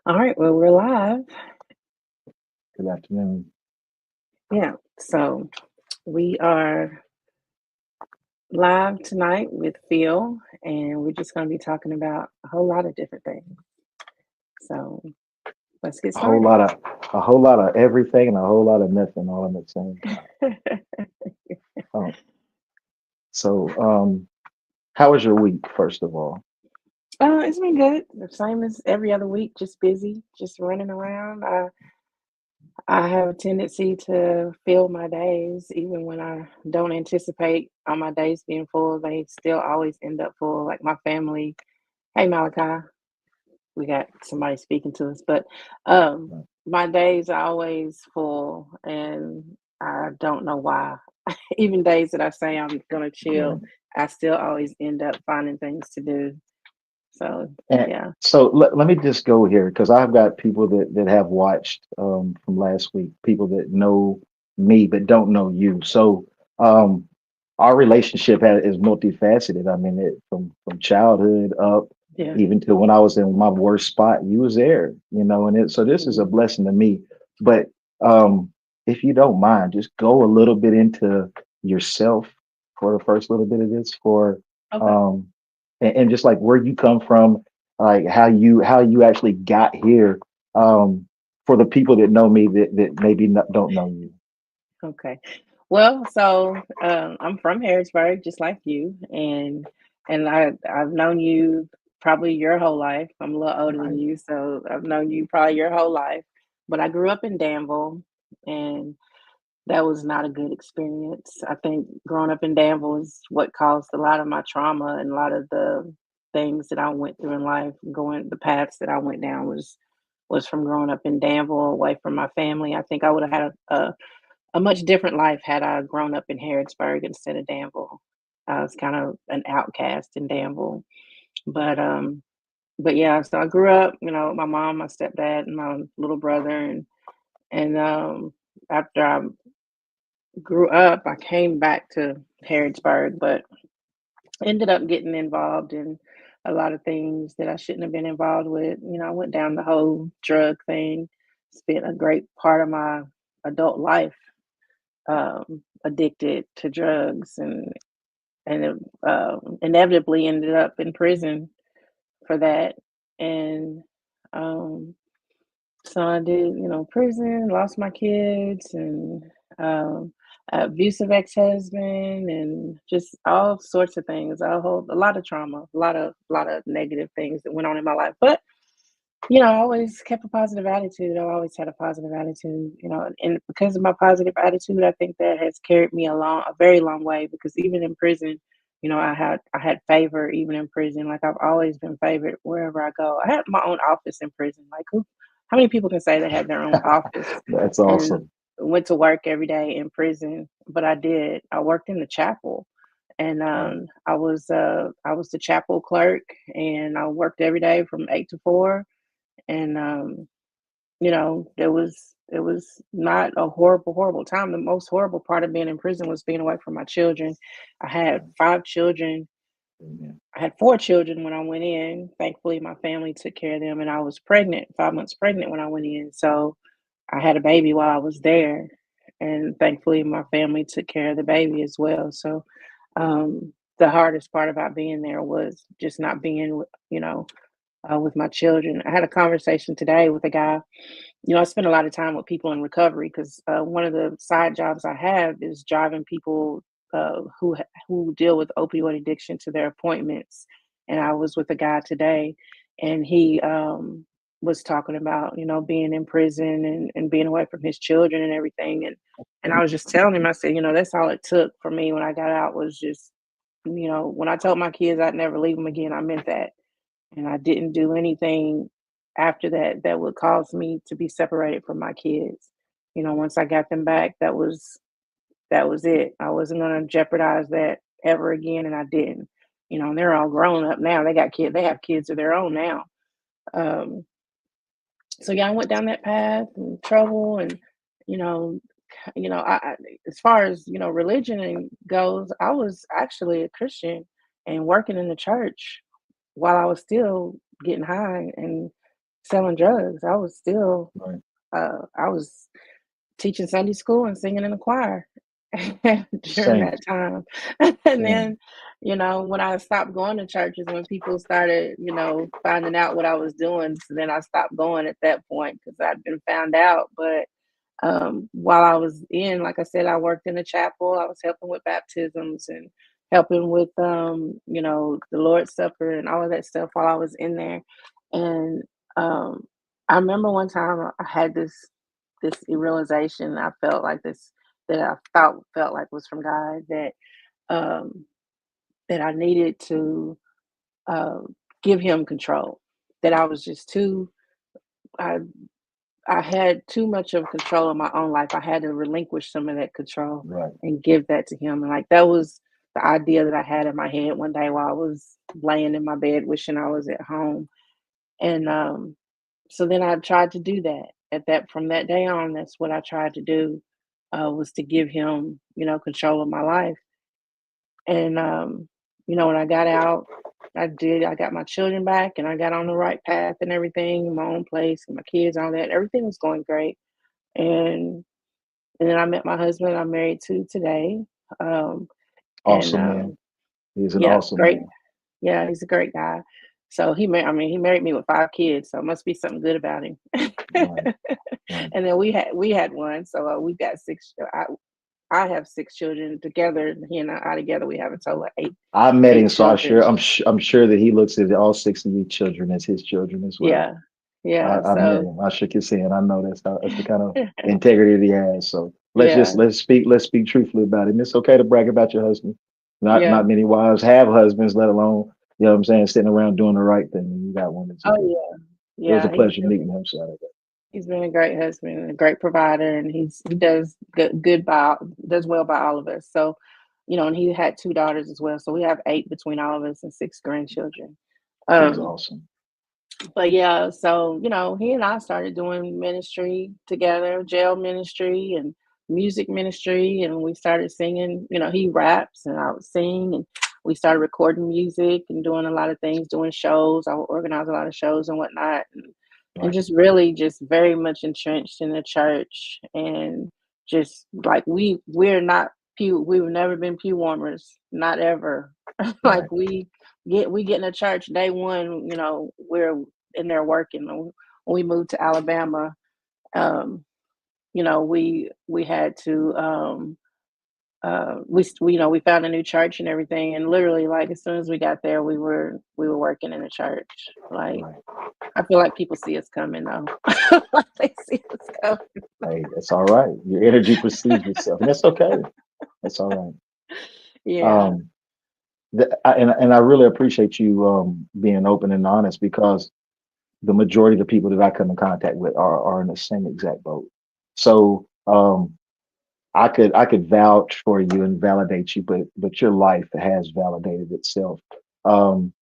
All right, well, we're live. Good afternoon. Yeah, so we are live tonight with Phil, and we're just going to be talking about a whole lot of different things. So let's get A whole started. lot of a whole lot of everything and a whole lot of nothing all at the same time. Um, so, how was your week, first of all? It's been good. The same as every other week, just busy, just running around. I have a tendency to fill my days, even when I don't anticipate on my days being full, they still always end up full. Like my family. Hey, Malachi. We got somebody speaking to us, but Uh, my days are always full, and I don't know why. Even days that I say I'm gonna chill, Right. I still always end up finding things to do. So And yeah. so let me just go here because I've got people that have watched from last week, people that know me but don't know you. So um, our relationship is multifaceted. I mean, from childhood up Yeah. even to when I was in my worst spot, you was there, and so this is a Mhm. blessing to me. But um, if you don't mind, just go a little bit into yourself for the first little bit of this Okay. um, and just like where you come from, like how you actually got here, for the people that know me that maybe don't know you. Okay. Well, so I'm from Harrisburg, just like you, and I've known you probably your whole life. I'm a little older than Right. you, so I've known you probably your whole life. But I grew up in Danville, and that was not a good experience. I think growing up in Danville is what caused a lot of my trauma and a lot of the things that I went through in life. Going the paths that I went down was from growing up in Danville, away from my family. I think I would have had a much different life had I grown up in Harrodsburg instead of Danville. I was kind of an outcast in Danville, but yeah. So I grew up, my mom, my stepdad, and my little brother, and after I grew up, I came back to Harrodsburg, but ended up getting involved in a lot of things that I shouldn't have been involved with. I went down the whole drug thing. Spent a great part of my adult life addicted to drugs, and inevitably ended up in prison for that. And um, so I did, prison, lost my kids, and abusive ex-husband, and just all sorts of things. A lot of trauma, a lot of negative things that went on in my life. But I always kept a positive attitude. I always had a positive attitude, and because of my positive attitude, I think that has carried me along a very long way. Because even in prison, I had favor even in prison. Like I've always been favored wherever I go. I had my own office in prison. Like how many people can say they had their own office That's and awesome. went to work every day in prison? But I did. I worked in the chapel, and Right. I was the chapel clerk, and I worked every day from 8 to 4, and it was not a horrible time. The most horrible part of being in prison was being away from my children. I had Right. 5 children. Amen. I had 4 children when I went in. Thankfully, my family took care of them, and I was pregnant, 5 months pregnant when I went in. So I had a baby while I was there, and thankfully, my family took care of the baby as well. So the hardest part about being there was just not being, with my children. I had a conversation today with a guy. I spend a lot of time with people in recovery because one of the side jobs I have is driving people who deal with opioid addiction to their appointments. And I was with a guy today, and he was talking about being in prison and being away from his children and everything. And I was just telling him, I said, that's all it took for me when I got out was just when I told my kids I'd never leave them again, I meant that, and I didn't do anything after that that would cause me to be separated from my kids. Once I got them back, that was it. I wasn't going to jeopardize that ever again, and I didn't. And they're all grown up now. They got kids. They have kids of their own now. Um, so yeah, I went down that path and trouble, and you know, I as far as religion and goes, I was actually a Christian and working in the church while I was still getting high and selling drugs. I was still, Right. I was teaching Sunday school and singing in the choir during Same, that time. And same. then, when I stopped going to churches, when people started, finding out what I was doing, so then I stopped going at that point because I'd been found out. But while I was in, like I said, I worked in the chapel. I was helping with baptisms and helping with, the Lord's Supper and all of that stuff while I was in there. And um, I remember one time I had this realization. I felt like this that I felt like was from God um, that I needed to uh, give Him control. That I was just too. I I had too much of control of my own life. I had to relinquish some of that control Right. and give that to him. And like that was the idea that I had in my head one day while I was laying in my bed wishing I was at home. And so then I tried to do that. At that from that day on, that's what I tried to do was to give him, control of my life. And when I got out, I got my children back and I got on the right path and everything, my own place and my kids, all that. Everything was going great. And then I met my husband I'm married to today. Um, and Awesome man. He's an yeah, awesome great. man. Yeah, he's a great guy. So he married me with 5 kids, so it must be something good about him. Right. Right. And then we had one, so we've got six. I have 6 children together. He and I together we have a total of eight I met him, eight so children. I'm sure that he looks at all six of these children as his children as well. Yeah, yeah. I met So him. I shook his hand. I know that's the kind of integrity that he has. So yeah, let's speak truthfully about it. And it's okay to brag about your husband. yeah. Not many wives have husbands, let alone, you know what I'm saying, sitting around doing the right thing. And you got one that's a Oh good. yeah, It was a yeah. pleasure meeting him. So He's been a great husband and a great provider, and he does does well by all of us. So, and he had 2 daughters as well. So we have 8 between all of us and 6 grandchildren. he's Um, awesome. but yeah, so he and I started doing ministry together, jail ministry and music ministry, and we started singing. He raps and I would sing, and we started recording music and doing a lot of things, doing shows. I would organize a lot of shows and whatnot, and Right. just really just very much entrenched in the church, and just like we're not pew. We've never been pew warmers, not ever. Like Right. we get in the church day one. We're in there working. When we moved to Alabama, um, we had to we found a new church and everything, and literally like as soon as we got there, we were working in the church. Like Right. I feel like people see us coming though. Like they see us coming. Hey, it's all right. Your energy precedes yourself, and it's okay. It's all right. Yeah. Um, and I really appreciate you being open and honest because the majority of the people that I come in contact with are in the same exact boat. So I could vouch for you and validate you, but your life has validated itself. Um,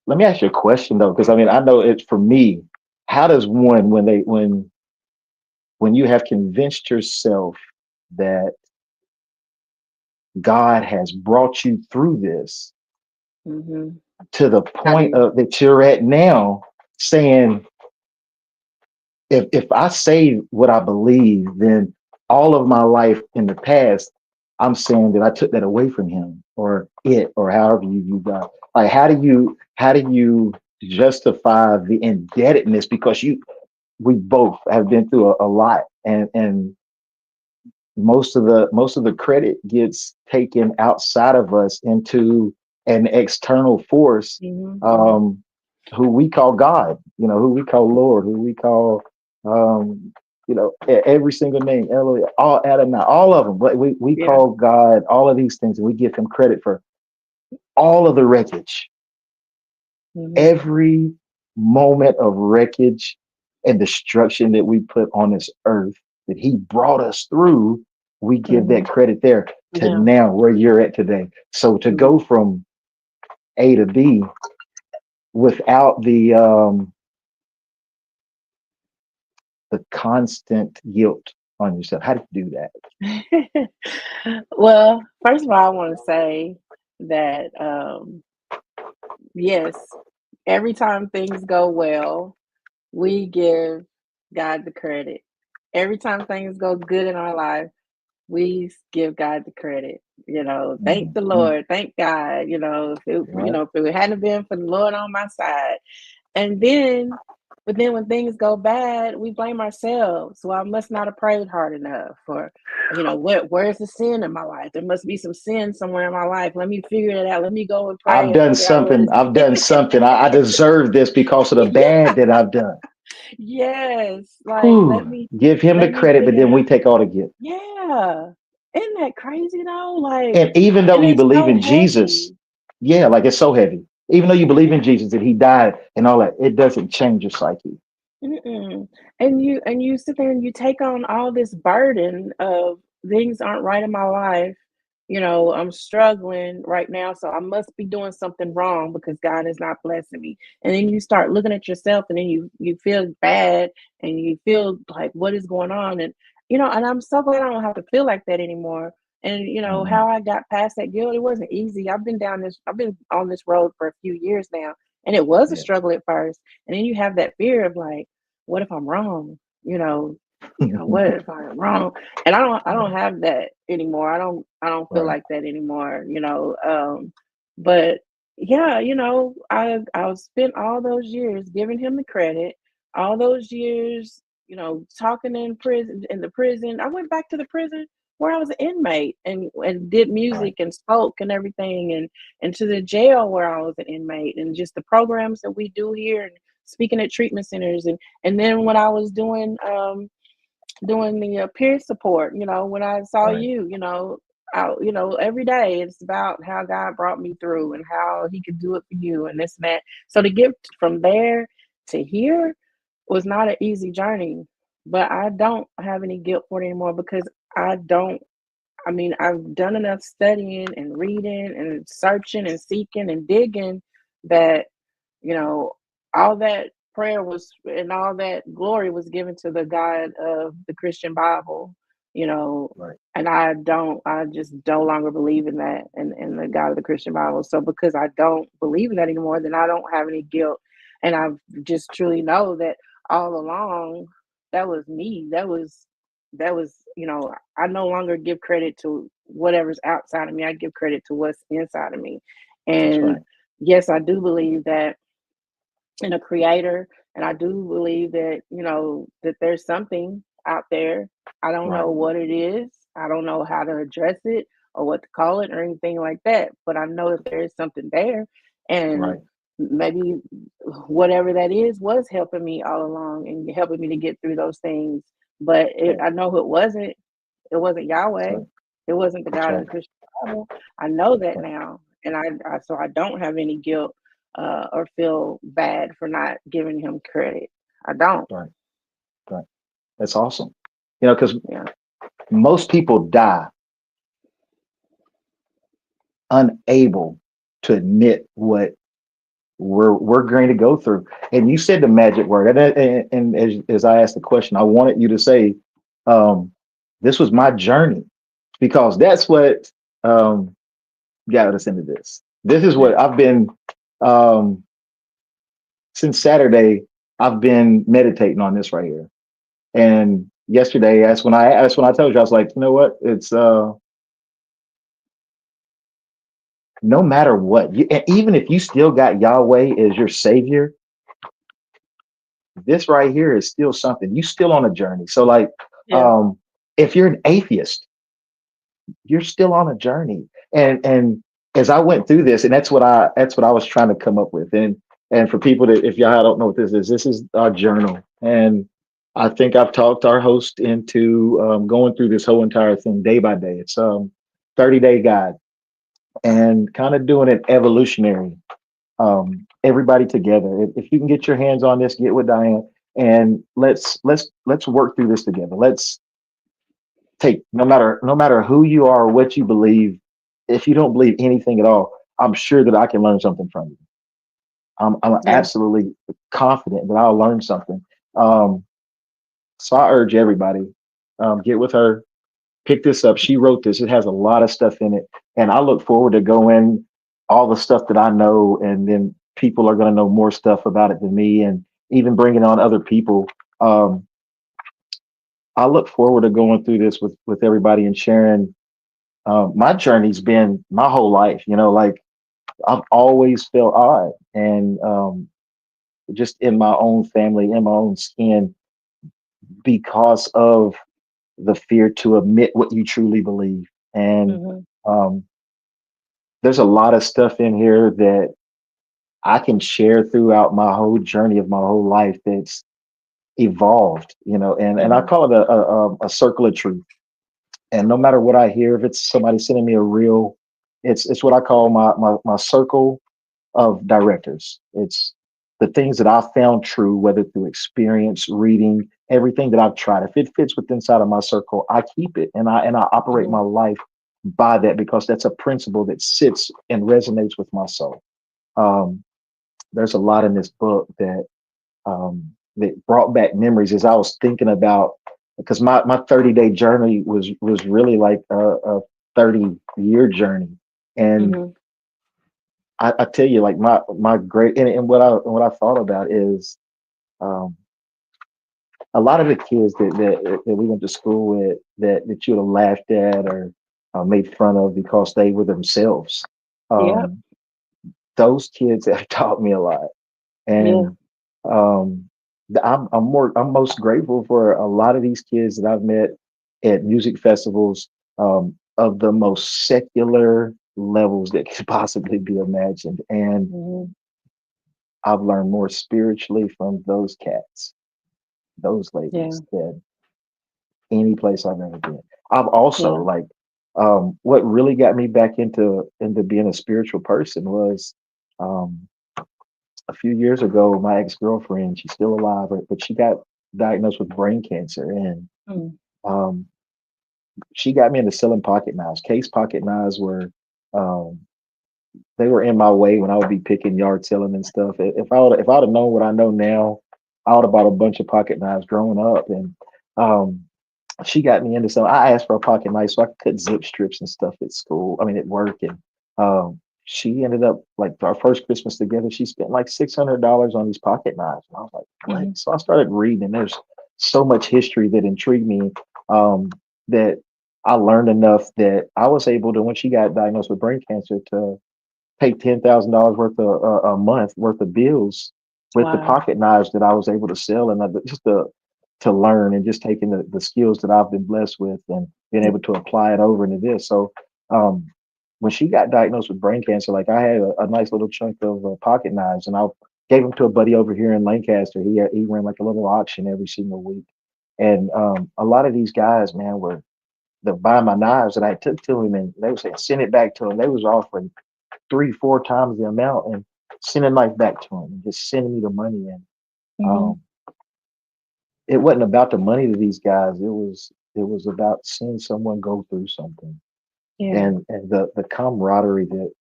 Let me ask you a question though, because I mean I know it's for me. How does one when you have convinced yourself that God has brought you through this Mhm. to the How do point you? of that you're at now, saying if I say what I believe, then all of my life in the past, I'm saying that I took that away from him or it or however you got. Like how do you justify the indebtedness because we both have been through a lot and most of the credit gets taken outside of us into an external force, Mhm. Mhm. um, who we call God, who we call Lord, who we call, um, every single name, Eloi, all Adonai, all of them. But we Yeah. call God all of these things, and we give Him credit for all of the wreckage, Mhm. every moment of wreckage and destruction that we put on this earth that he brought us through, we give that Mhm. credit there to Yeah. now where you're at today. So to Mhm. go from A to B without the constant guilt on yourself, how do you do that? Well, first of all, I want to say that yes, every time things go well, We give God the credit. Every time things go good in our life, we give God the credit. Thank the Mhm. Lord, thank God. Right. If it hadn't been for the Lord on my side, and then, but then when things go bad, we blame ourselves. Well, I must not have prayed hard enough, or where's the sin in my life? There must be some sin somewhere in my life. Let me figure it out. Let me go and pray I've and done figure out what something. is. I've done something. I deserve this because of the bad Yeah, that I've done. yes. Like let Whew. me Give him the let me credit, but figure then we out. take all the guilt. Yeah, isn't that crazy though? Like, And even though and you it's believe so in Jesus, heavy. yeah, like it's so heavy. Even though you believe in Jesus that he died and all that, it doesn't change your psyche. Mm-mm. And you sit there and you take on all this burden of things aren't right in my life. I'm struggling right now, so I must be doing something wrong because God is not blessing me. And then you start looking at yourself, and then you feel bad, and you feel like what is going on, and I'm so glad I don't have to feel like that anymore. And Mhm. how I got past that guilt, it wasn't easy. I've been on this road for a few years now, and it was a Yeah. struggle at first. And then you have that fear of like, what if I'm wrong? What if I'm wrong? And I don't Right. have that anymore. I don't feel Right. like that anymore. But yeah, I've spent all those years giving him the credit, all those years, talking in the prison. I went back to the prison where I was an inmate and did Right. music and spoke and everything, and to the jail where I was an inmate, and just the programs that we do here, and speaking at treatment centers, and then when I was doing the peer support, when I saw Right. you, every day it's about how God brought me through and how he could do it for you and this and that. So to get from there to here was not an easy journey, but I don't have any guilt for it anymore because I don't, I mean, I've done enough studying and reading and searching and seeking and digging that, you know, all that prayer was and all that glory was given to the God of the Christian Bible, you know, Right. and I just no longer believe in that and the God of the Christian Bible. So because I don't believe in that anymore, then I don't have any guilt. And I just truly know that all along that was me. That was, I no longer give credit to whatever's outside of me. I give credit to what's inside of me. That's And right. yes, I do believe that in a creator, and I do believe that, that there's something out there. I don't Right. know what it is. I don't know how to address it or what to call it or anything like that, but I know that there is something there, and Right. maybe whatever that is was helping me all along and helping me to get through those things. But Right. I know it wasn't That's Yahweh. right. It wasn't the That's God of right. the Christian Bible. I know that Right. now, and so I don't have any guilt or feel bad for not giving him credit. I don't. Right. Right. That's awesome. Because Yeah. most people die unable to admit what we're going to go through. And you said the magic word. And as I asked the question, I wanted you to say, um, this was my journey, because that's what got us into this. This is what I've been um, since Saturday. I've been meditating on this right here. And yesterday, that's when I told you, I was like, you know what? It's no matter what, even if you still got Yahweh as your savior, this right here is still something. You still on a journey. So like, Yeah. um, if you're an atheist, you're still on a journey. And as I went through this, and that's what I was trying to come up with. And for people that, if y'all don't know what this is our journal. And I think I've talked our host into going through this whole entire thing day by day. It's 30-day guide, and kind of doing it evolutionary. Everybody together. If you can get your hands on this, get with Diane, and let's work through this together. Let's take, no matter who you are or what you believe. If you don't believe anything at all, I'm sure that I can learn something from you. I'm Yeah. absolutely confident that I'll learn something. Um, so I urge everybody, get with her, pick this up. She wrote this. It has a lot of stuff in it, and I look forward to going all the stuff that I know, and then people are going to know more stuff about it than me, even bringing on other people. Um, I look forward to going through this with everybody and sharing. My journey's been my whole life, like I've always felt odd and just in my own family, in my own skin, because of the fear to admit what you truly believe. And Mhm. um, there's a lot of stuff in here that I can share throughout my whole journey of my whole life that's evolved, and I Mhm. call it a circle of truth. And no matter what I hear, if it's somebody sending me a reel, it's what I call my circle of directors. It's the things that I found true, whether through experience, reading, everything that I've tried. If it fits with inside of my circle, I keep it and I operate my Mhm. life by that because that's a principle that sits and resonates with my soul. Um, there's a lot in this book that brought back memories as I was thinking about because my 30-day journey was really like a 30-year journey. And Mhm. I tell you, like my great and what I thought about is um, a lot of the kids that we went to school with that you would have laughed at or made fun of because they were themselves. Yep. Um, those kids have taught me a lot, Yeah. and um, I'm most grateful for a lot of these kids that I've met at music festivals of the most secular levels that could possibly be imagined, and Mhm. I've learned more spiritually from those cats, those Yeah. ladies, than any place I've ever been. I've also Yeah. like what really got me back into being a spiritual person was um, a few years ago. My ex girlfriend, she's still alive, but she got diagnosed with brain cancer, and Mm. um, she got me into selling pocket knives. Case pocket knives um, they were in my way when I would be picking yard selling and stuff. If I'd have known what I know now, I would have bought a bunch of pocket knives growing up. And um, she got me into some. I asked for a pocket knife so I could cut zip strips and stuff at school. I mean, at work. And she ended up like our first Christmas together. She spent like $600 on these pocket knives, and I was like, what? Mhm. So I started reading, and there's so much history that intrigued me um, that I learned enough that I was able to, when she got diagnosed with brain cancer, to pay $10,000 worth of a month worth of bills with the Wow. pocket knives that I was able to sell, and just to learn and just taking the skills that I've been blessed with and being able to apply it over into this. So um, when she got diagnosed with brain cancer, like I had a nice little chunk of pocket knives, and I gave them to a buddy over here in Lancaster. He ran like a little auction every single week, and a lot of these guys, man, were the buy my knives that I took to him, and they were saying send it back to him. They was offering 3, 4 times the amount and sending life back to him and just sending me the money. And Mhm. um, it wasn't about the money to these guys. It was about seeing someone go through something Yeah. and the camaraderie that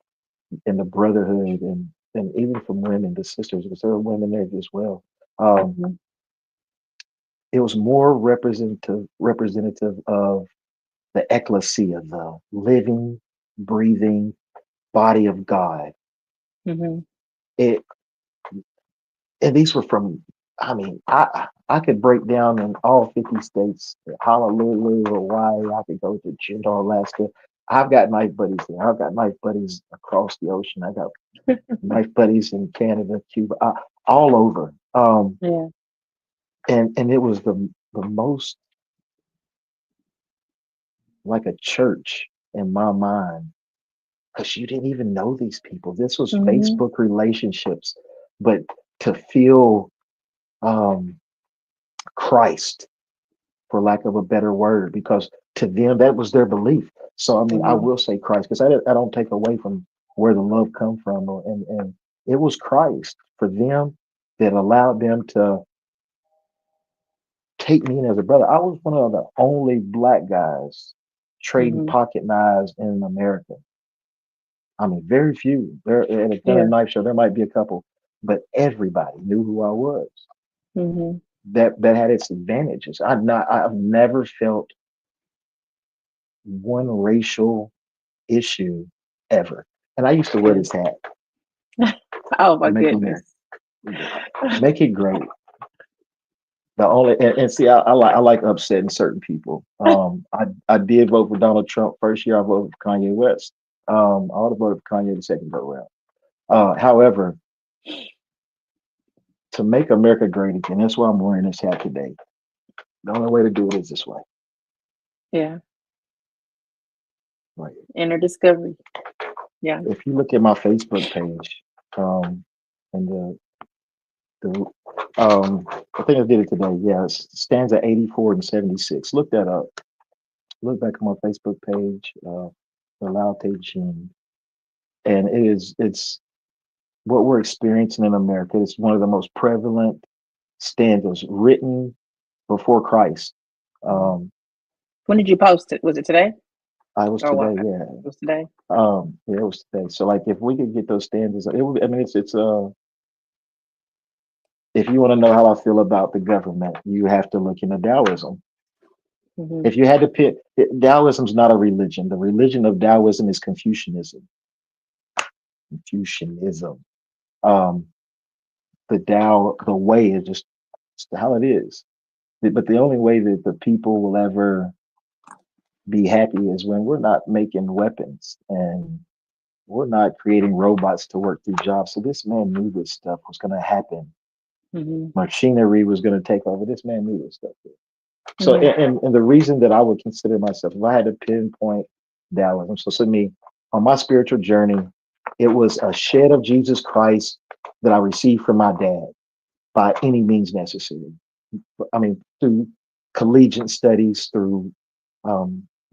and the brotherhood and even from women, the sisters, because there were women there as well. Um, Mhm. it was more representative of the ecclesia, the living, breathing body of God. Mhm. It and these were from I mean, I could break down in all 50 states, Honolulu, Hawaii, I could go to Juneau, Alaska. I've got knife buddies there. I've got knife buddies across the ocean. I got knife buddies in Canada, Cuba, all over. Yeah. And it was the most like a church in my mind because you didn't even know these people. This was Mhm. Facebook relationships, but to feel um, Christ, for lack of a better word, because to them that was their belief. So I mean, I Mhm. will say Christ because I don't take away from where the love come from, and it was Christ for them that allowed them to take me in as a brother. I was one of the only black guys trading Mhm. pocket knives in America. I mean, very few. There at a gun Yeah. and knife show, there might be a couple, but everybody knew who I was. Mhm. That had its advantages. I've never felt one racial issue ever. And I used to wear Yeah. this hat Oh my to make them there. goodness. Make it great. The only and see, I like upsetting certain people. I did vote for Donald Trump first year. I voted for Kanye West. I would have voted for Kanye the second go around. However, to make America great again, that's why I'm wearing this hat today. The only way to do it is this way. Yeah. Like Inner discovery. Yeah. if you look at my Facebook page, and the I think I did it today. Yeah, it stands at 84 and 76. Look that up. Look back on my Facebook page, the Latte Gene, and it's what we're experiencing in America. It's one of the most prevalent stanzas written before Christ. Mhm. Um, When did you post it? Was it today? I was Or what? today, It yeah. was today. Yeah, it was today. So like if we could get those stanzas, it would, I mean it's if you want to know how I feel about the government, you have to look into Taoism. Hmm. If you had to pick, Taoism's not a religion. The religion of Taoism is Confucianism. Confucianism. Um, the Tao, the way is just it's how it is. But the only way that the people will ever be happy is when we're not making weapons and we're not creating robots to work through jobs. So this man knew this stuff was going to happen. Hmm. Machinery was going to take over. This man knew this stuff. So, Hmm. and the reason that I would consider myself, if I had to pinpoint Taoism, so to me, on my spiritual journey, it was a shed of Jesus Christ that I received from my dad by any means necessary. I mean, through collegiate studies, through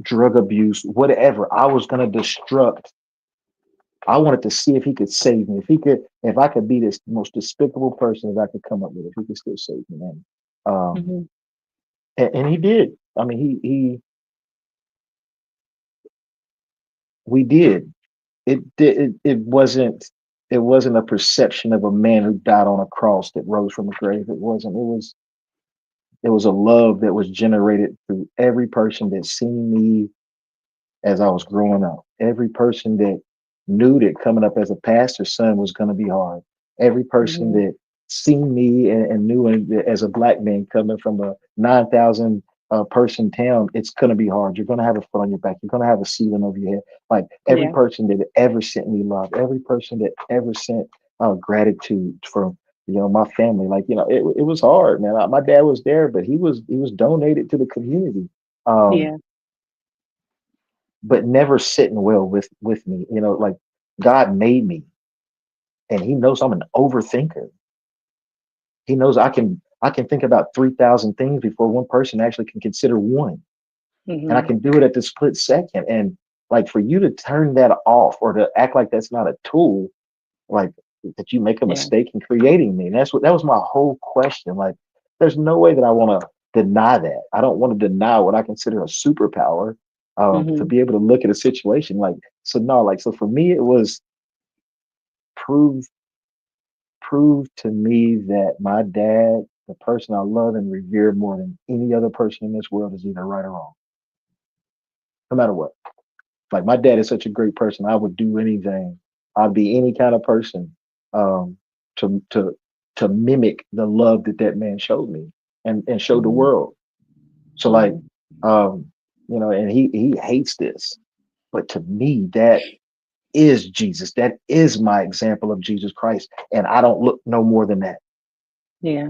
drug abuse, whatever. I was going to destruct. I wanted to see if he could save me. If he could, if I could be this most despicable person that I could come up with, if he could still save me. Hmm. And he did. I mean, we did. It wasn't a perception of a man who died on a cross that rose from the grave. It wasn't. It was a love that was generated through every person that seen me as I was growing up. Every person that knew that coming up as a pastor's son was going to be hard. Every person Hmm. that seen me and knew as a black man coming from a 9,000 person town, it's going to be hard. You're going to have a foot on your back. You're going to have a ceiling over your head. Like every Yeah. person that ever sent me love, every person that ever sent gratitude from my family. Like it was hard, man. My dad was there, but he was donated to the community. Um, Yeah. but never sitting well with me. Like God made me, and He knows I'm an overthinker. He knows I can think about 3,000 things before one person actually can consider one, and I Hmm. can do it at the split second. And like for you to turn that off or to act like that's not a tool, like that you make a Yeah. mistake in creating me. And that was my whole question. Like, there's no way that I want to deny that. I don't want to deny what I consider a superpower. To Hmm. be able to look at a situation like so no, like so for me it was prove prove to me that my dad, the person I love and revere more than any other person in this world, is either right or wrong, no matter what. Like my dad is such a great person. I would do anything. I'd be any kind of person um, to to mimic the love that that man showed me and showed the Hmm. world. So like, Hmm. um, and he hates this, but to me that is Jesus. That is my example of Jesus Christ, and I don't look no more than that. Yeah.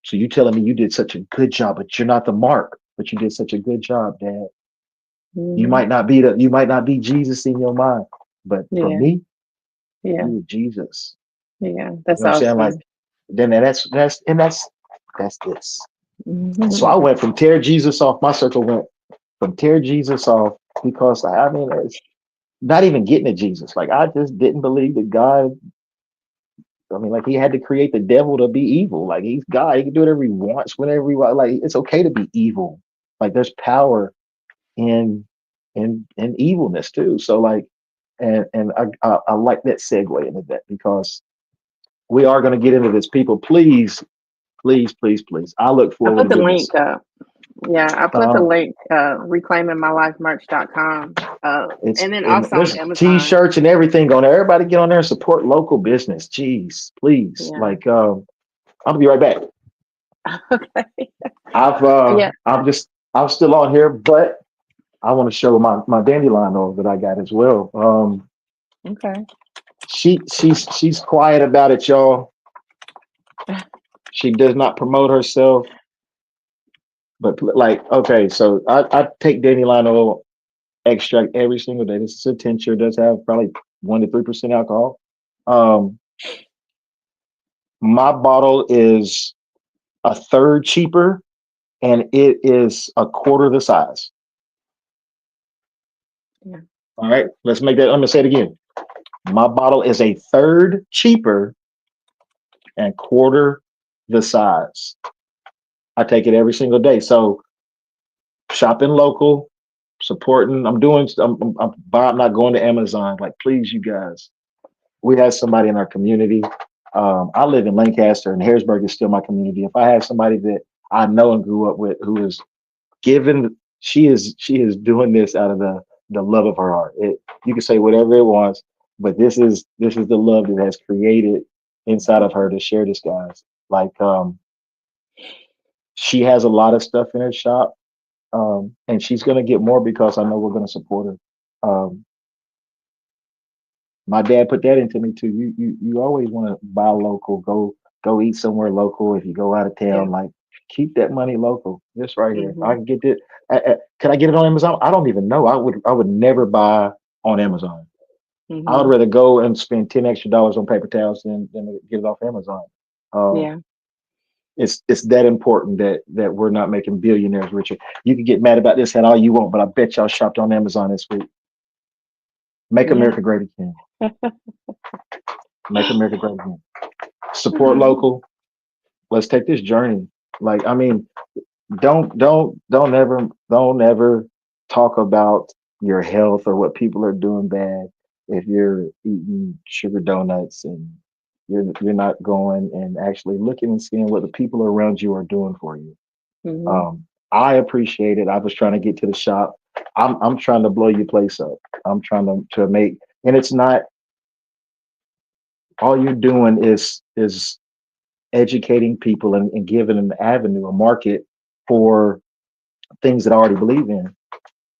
So you telling me you did such a good job, but you're not the mark, but you did such a good job, Dad. Hmm. You might not be Jesus in your mind, but for Yeah. me, Yeah. you were Jesus. Yeah. You That's know what I'm saying? Like awesome. then that's this. So I Hmm. went from tear Jesus off. My circle went from tear Jesus off because I mean it's not even getting to Jesus. Like I just didn't believe that God. I mean, like he had to create the devil to be evil. Like he's God. He can do whatever he wants, whenever he wants. Like it's okay to be evil. Like there's power in in evilness too. So like, and I like that segue into that because we are going to get into this. People, please, please, please, please. I look I forward put to the doing this. link up. Yeah, I put the Uh, link, reclaimingmylifemerch.com, it's and then and also on there's Amazon. t-shirts and everything on there. Everybody get on there and support local business. Jeez, please. Yeah. Like, I'm gonna be right back. Okay. Yeah. I'm still on here, but I want to show my dandelion oil that I got as well. Okay. She's quiet about it, y'all. She does not promote herself, but like, okay, so I take dandelion oil extract every single day. This is a tincture, does have probably 1 to 3% alcohol. Um, my bottle is a third cheaper and it is a quarter the size. Yeah. All right, let's make that. I'm gonna say it again. My bottle is a third cheaper and quarter the size. I take it every single day. So shopping local, supporting. I'm not going to Amazon. Like, please, you guys. We have somebody in our community. I live in Lancaster, and Harrisburg is still my community. If I have somebody that I know and grew up with who is given, she is doing this out of the love of her heart. You can say whatever it wants, but this is the love that has created inside of her to share this, guys. Like, she has a lot of stuff in her shop, and she's gonna get more because I know we're gonna support her. My dad put that into me too. You always want to buy local, go eat somewhere local. If you go out of Yeah. town, like keep that money local. This right here, I Mhm. can get it. Can I get it on Amazon? I don't even know. I would never buy on Amazon. I would Mhm. rather go and spend $10 extra on paper towels than get it off Amazon. Uh, Yeah. it's that important that we're not making billionaires richer. You can get mad about this head all you want, but I bet y'all shopped on Amazon this week. Make Yeah. America great again. Make America great again. Support Mhm. local. Let's take this journey. Like, I mean, don't ever talk about your health or what people are doing bad if you're eating sugar donuts and you're not going and actually looking and seeing what the people around you are doing for you. Mhm. I appreciate it. I was trying to get to the shop. I'm trying to blow your place up. I'm trying to make, and it's not all you're doing is educating people and giving them an avenue, a market for things that I already believe in.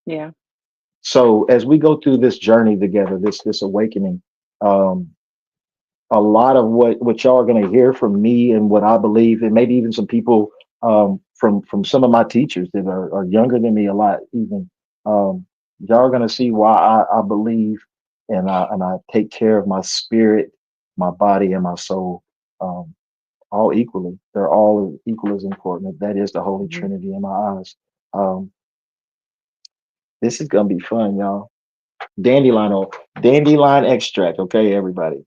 Yeah. So as we go through this journey together, this awakening, um, a lot of what y'all are going to hear from me and what I believe, and maybe even some people from some of my teachers that are younger than me a lot, even y'all are going to see why I believe and I take care of my spirit, my body, and my soul. Um, all equally. They're all equal as important. That is the Holy Mhm. Trinity in my eyes. Um, this is gonna be fun, y'all. Dandelion oil, dandelion extract. Okay, everybody,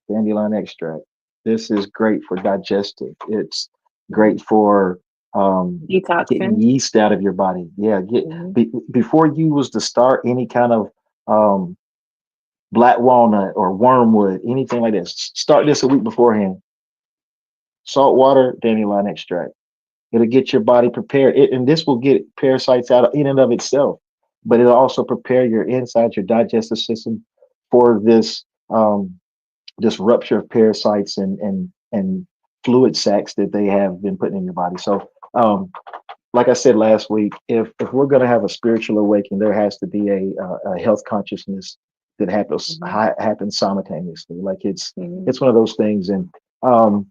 dandelion extract. This is great for digestive. It's Mhm. great for getting Detoxing. yeast out of your body. Yeah, Mhm. before you was to start any kind of um, black walnut or wormwood, anything like this. Start this a week beforehand. Salt water, dandelion extract. It'll get your body prepared. And this will get parasites out in and of itself, but it'll also prepare your insides, your digestive system for this rupture of parasites and fluid sacs that they have been putting in your body. So, like I said last week, if we're going to have a spiritual awakening, there has to be a health consciousness that Mhm. happens simultaneously. Like Mhm. it's one of those things, um,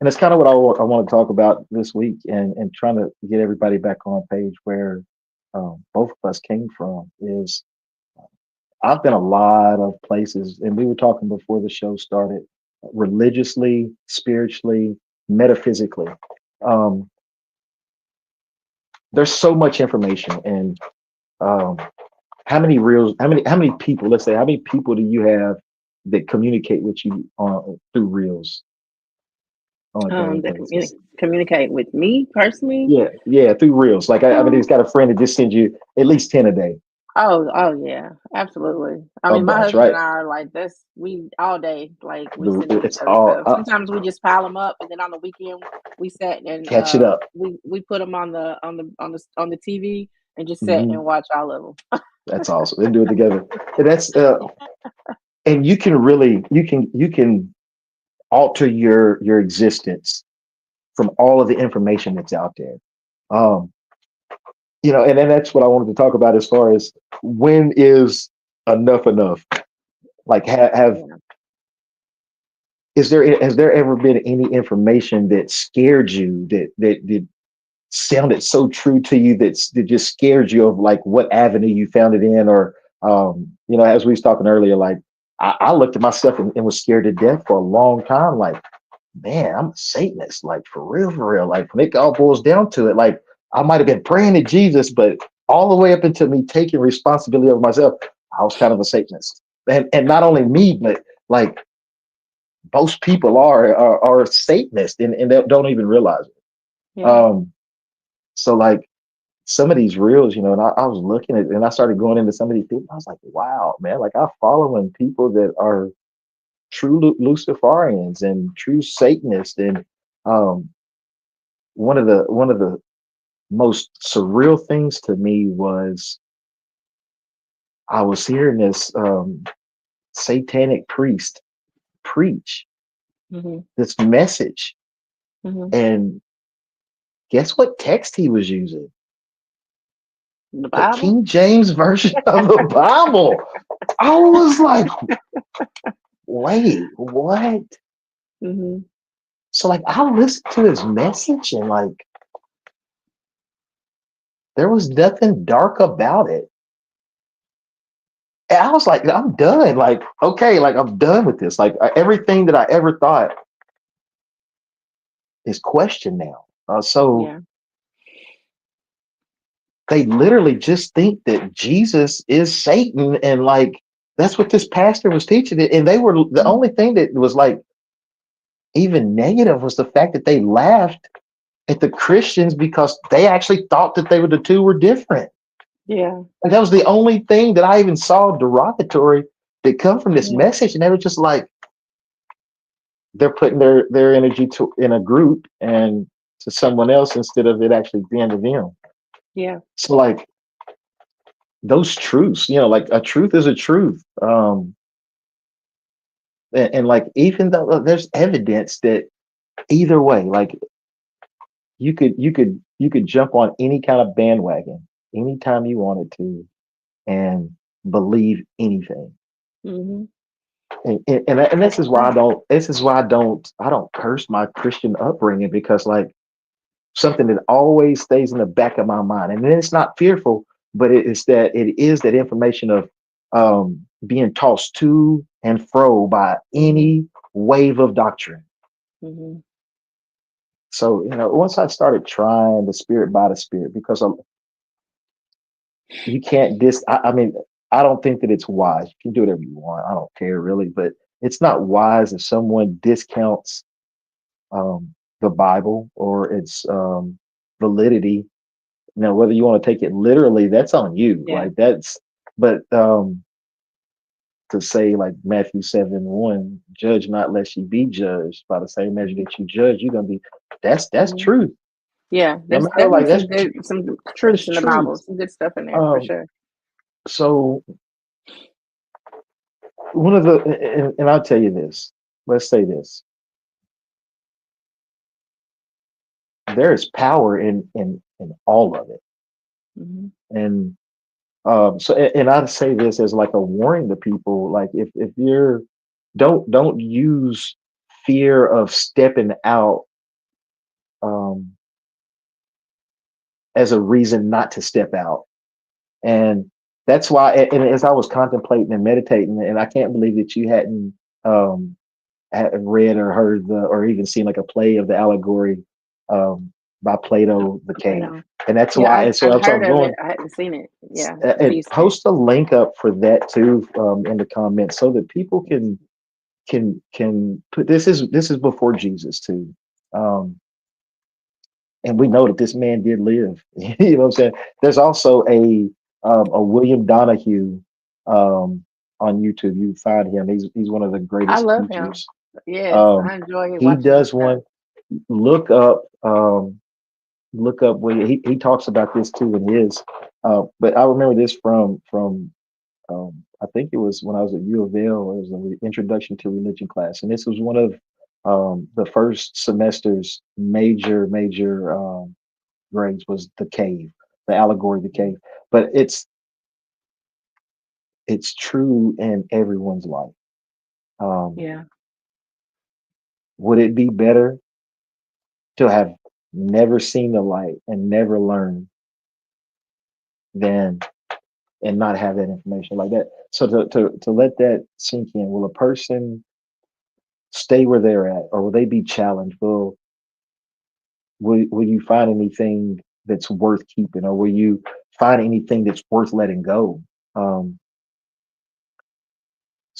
and it's kind of what I want to talk about this week and trying to get everybody back on page where both of us came from is I've been a lot of places, and we were talking before the show started, religiously, spiritually, metaphysically. Um, there's so much information, and um, how many people, let's say, how many people do you have that communicate with you through reels on a daily That basis? communicate with me personally. Yeah, yeah, through reels. Like I mean, Um, he's got a friend that just sends you at least 10 a day, oh yeah, absolutely. I a mean, my bunch, husband and right? I are like this. We all day, like we sending each it's other all stuff. Sometimes we just pile them up, and then on the weekend We sat and Catch it up. we put them on the TV and just sat Hmm. and watch all of them. That's awesome. They do it together. And that's and you can alter your existence from all of the information that's out there. Um, and then that's what I wanted to talk about as far as when is enough enough? Like have Yeah. is there has there ever been any information that scared you that sounded so true to you that just scared you of like what avenue you found it in or as we was talking earlier, like I looked at myself and was scared to death for a long time, like, man, I'm a Satanist, like for real. Like when it all boils down to it, like I might have been praying to Jesus, but all the way up into me taking responsibility over myself, I was kind of a Satanist. And not only me, but like most people are Satanists and they don't even realize it. Yeah. So like some of these reels, and I was looking at and I started going into some of these people. I was like, wow, man, like I following people that are true Luciferians and true Satanists. And um, one of the most surreal things to me was I was hearing this satanic priest preach Mhm. this message, Mhm. and guess what text he was using? The The Bible. King James version of the Bible. I was like, wait, what? Mhm. So like I listened to his message and like there was nothing dark about it. And I was like, I'm done. Like, okay, like I'm done with this. Like everything that I ever thought is questioned now. So Yeah. they literally just think that Jesus is Satan, and like that's what this pastor was teaching it. And they were the Mm. only thing that was like even negative was the fact that they laughed at the Christians because they actually thought that they were the two were different. Yeah. Like that was the only thing that I even saw derogatory that come from this Yeah. message, and they were just like they're putting their energy to in a group and to someone else instead of it actually being to them. Yeah. So like those truths, like a truth is a truth. And like even though there's evidence that either way, like you could jump on any kind of bandwagon anytime you wanted to and believe anything. Mhm. And this That's is why I true. don't this is why I don't curse my Christian upbringing, because like something that always stays in the back of my mind. And then it's not fearful, but it is that information of being tossed to and fro by Mhm. any wave of doctrine. Mhm. So, once I started trying the spirit by the spirit, because you can't I mean, I don't think that it's wise. You can do whatever you want. I don't care really, but it's not wise if someone discounts the Bible or its validity. Now, whether you want to take it literally, that's on you. Yeah. Like but to say like Matthew 7:1, judge not lest you be judged. By the same measure Mhm. that you judge, you're gonna be. That's Mhm. truth. Yeah. No There's matter definitely like some that's truths in the Bible. truth. Some good stuff in there for Um, sure. so one of the and I'll tell you this. Let's say this. There is power in all of it, Mhm. and and I'd say this as like a warning to people, like if you're don't use fear of stepping out um as a reason not to step out. And that's why, and as I was contemplating and meditating, and I can't believe that you hadn't um read or heard or even seen like a play of the allegory um by Plato, The Cave. Plato. And that's Yeah, why, I've and so I've that's what heard I'm of it. going. I hadn't seen it. Yeah, the And feast. post a link up for that too in the comments so that people can put this is before Jesus too. Um, and we know that this man did live. You know what I'm saying? There's also a William Donahue on YouTube. You find him. He's one of the I greatest love him. teachers. Yes, Um, I enjoy he watching his does stuff. one. look up look up where he talks about this too in his but I remember this from I think it was when I was at U of L. It was an introduction to religion class, and this was one of the first semester's major grades was the cave, the allegory of the cave. But it's true in everyone's life. Um, Yeah. would it be better to have never seen the light and never learned than and not have that information like that? So to let that sink in, will a person stay where they're at, or will they be challenged? Will you find anything that's worth keeping, or will you find anything that's worth letting go? Um,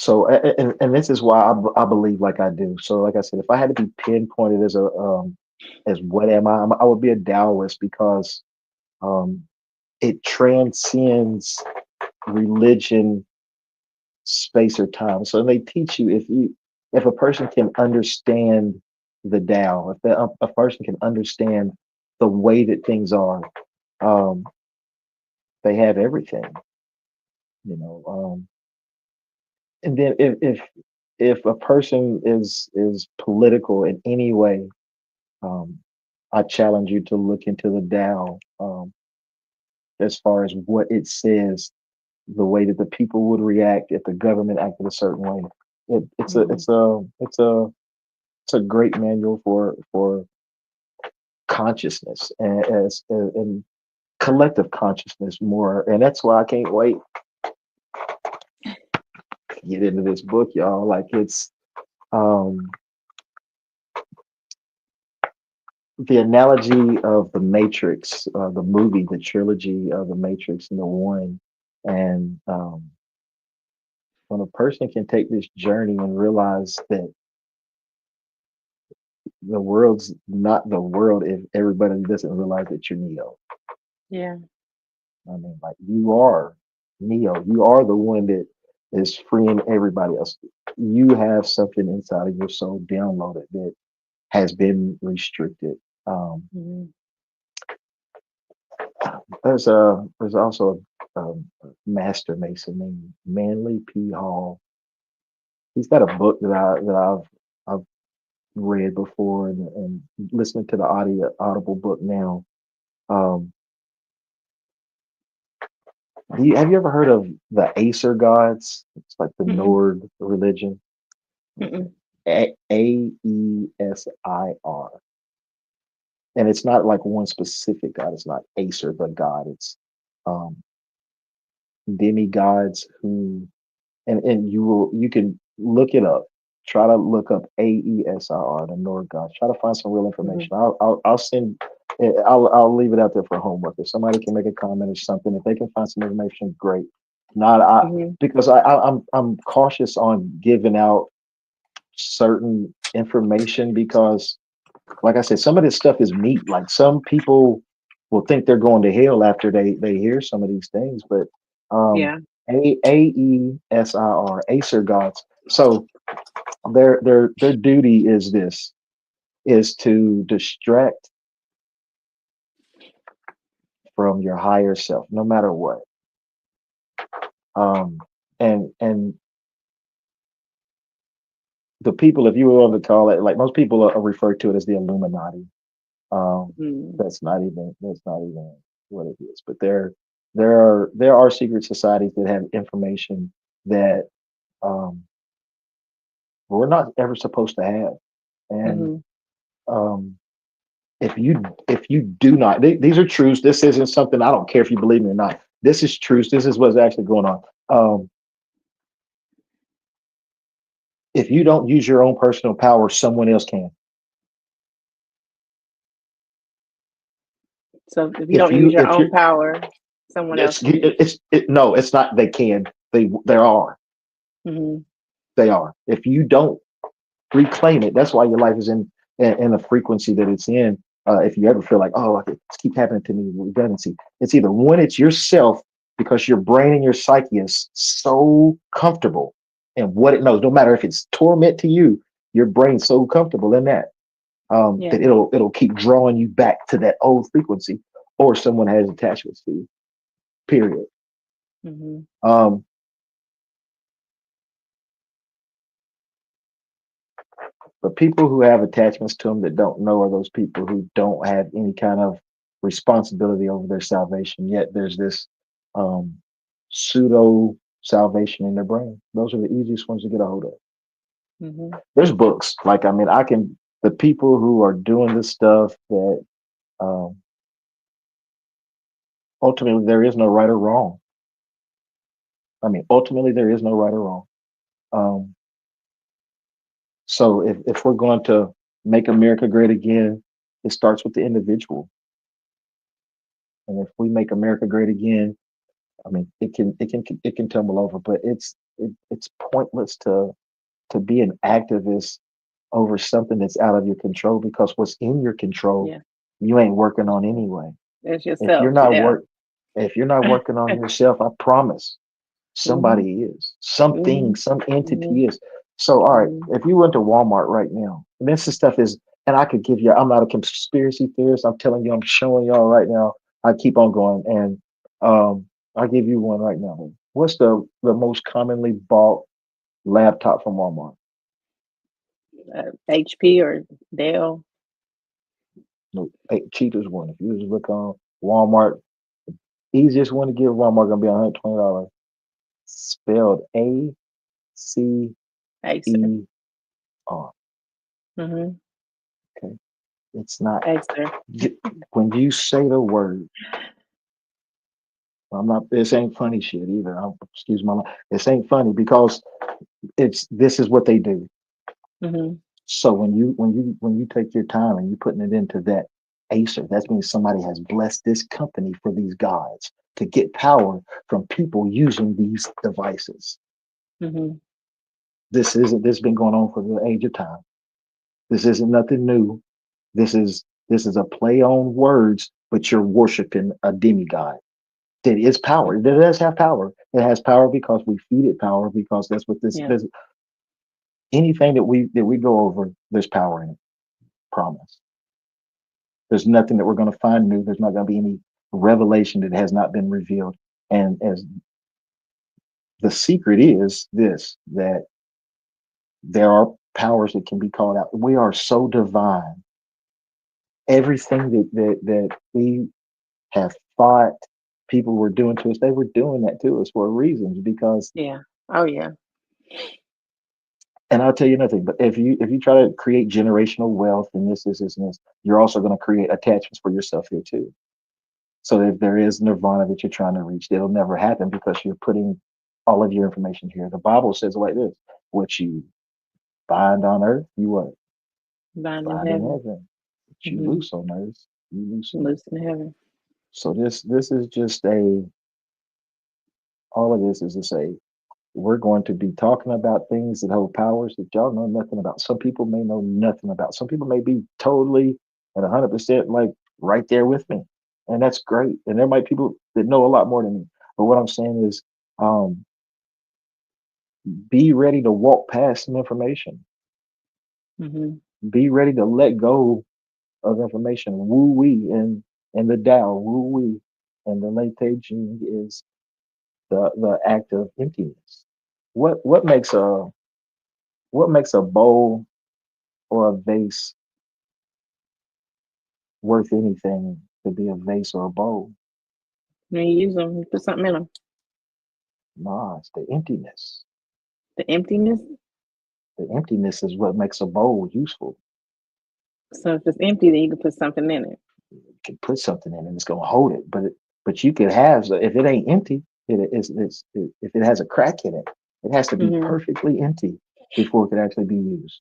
and this is why I believe like I do. So, like I said, if I had to be pinpointed as a as what am I would be a Taoist because um, it transcends religion, space, or time. So they teach you if a person can understand the Tao, if a person can understand the way that things are, um, they have everything, you know. And then if a person is political in any way, um, I challenge you to look into the Tao as far as what it says, the way that the people would react if the government acted a certain way. Mhm. It's a great manual for consciousness and collective consciousness more, and that's why I can't wait to get into this book, y'all. Like um the analogy of the Matrix, the movie, the trilogy of the Matrix and the one, and when a person can take this journey and realize that the world's not the world if everybody doesn't realize that you're Neo. Yeah. I mean, like you are Neo. You are the one that is freeing everybody else. You have something inside of your soul downloaded that has been restricted. Um, Mhm. there's also a master mason named Manly P. Hall. He's got a book I've read before and listening to the audible book now. Um, have you ever heard of the Acer gods? It's like the Mm-mm. Nord religion. Mm-mm. Aesir, and it's not like one specific god. It's not Acer the god. It's um, demigods who and you can look it up. Try to look up Aesir, the Nord gods. Try to find some real Mhm. information. I'll send. I'll leave it out there for homework. If somebody can make a comment or something, if they can find some information, great. Not I Mhm. because I'm cautious on giving out certain information because, like I said, some of this stuff is meat. Like some people will think they're going to hell after they hear some of these things, but um, Yeah. Aesir, Acer gods. So their duty is this is to distract from your higher self, no matter what. Um, and the people, if you were on to call it, like most people are refer to it as the Illuminati. Um, Mm. that's not even what it is. But there are secret societies that have information that um, we're not ever supposed to have. And Mhm. um, if you do not, these are truths. This isn't something I don't care if you believe me or not. This is truth. This is what's actually going on. If you don't use your own personal power, someone else can. So if you If don't use you your if own you power, someone else can. no, it's not. They can. There are. Mhm. They are. If you don't reclaim it. That's why your life is in the frequency that it's in. If you ever feel like, oh, it's keep happening to me, redundancy. It's either one, it's yourself because your brain and your psyche is so comfortable in what it knows. No matter if it's torment to you, your brain's so comfortable in that. Yeah. that it'll keep drawing you back to that old frequency, or someone has attachments to you. Period. Mhm. Um, but people who have attachments to them that don't know are those people who don't have any kind of responsibility over their salvation. Yet there's this um, pseudo salvation in their brain. Those are the easiest ones to get a hold of. Mhm. There's books like I mean I can the people who are doing this stuff that um, ultimately there is no right or wrong. I mean ultimately there is no right or wrong. Um, so if we're going to make America great again, it starts with the individual. And if we make America great again, I mean it can tumble over, but it's pointless to be an activist over something that's out of your control because what's in your control Yeah. you ain't working on anyway. That's If you're yourself. not Yeah. work if you're not working on yourself, I promise Mhm. somebody is. Something, Mhm. some Mhm. entity is. So all right, Mhm. if you went to Walmart right now, and this is stuff is and I could give you I'm not a conspiracy theorist. I'm telling you, I'm showing y'all right now. I keep on going and I'll give you one right now. What's the most commonly bought laptop from Walmart? HP or Dell. No, cheapest one. If you just look on Walmart, easiest one to get Walmart gonna be $120. Spelled Acer. ACER. Mhm. Okay, it's not. Acer. When you say the word, I'm not. This ain't funny shit either. Excuse my. This ain't funny because it's. This is what they do. Mhm. So when you take your time and you putting it into that Acer, that means somebody has blessed this company for these guys to get power from people using these devices. Mhm. This has been going on for the age of time. This isn't nothing new. This is a play on words, but you're worshiping a demigod. That is power. It does have power. It has power because we feed it power because that's what this Yeah. there's anything that we go over, there's power in it. Promise. There's nothing that we're going to find new. There's not going to be any revelation that has not been revealed. And as the secret is this that there are powers that can be called out. We are so divine. Everything that we have thought people were doing to us, they were doing that to us for reasons because Yeah. Oh yeah. and I'll tell you nothing, but if you try to create generational wealth and this, and this, you're also going to create attachments for yourself here too. So if there is nirvana that you're trying to reach, it'll never happen because you're putting all of your information here. The Bible says like this: what you bind on earth, you what? Bind in Bind in heaven. heaven. What you Mhm. loose on earth, you loose in heaven. Loose in heaven. So this is just a all of this is to say we're going to be talking about things that hold powers that y'all know nothing about. Some people may know nothing about. Some people may be totally and 100% like right there with me, and that's great. And there might be people that know a lot more than me. But what I'm saying is, um, be ready to walk past some information. Mhm. Be ready to let go of information. Woo wee and the Tao. Woo wee and the Late Jing is the act of emptiness. What makes a bowl or a vase worth anything to be a vase or a bowl? When you use them, you put something in them. Nah, it's the emptiness. The emptiness. The emptiness is what makes a bowl useful. So if it's empty, then you can put something in it. You can put something in and it's gonna hold it, but you could have if it ain't empty, if it has a crack in it, it has to be Mhm. perfectly empty before it could actually be used.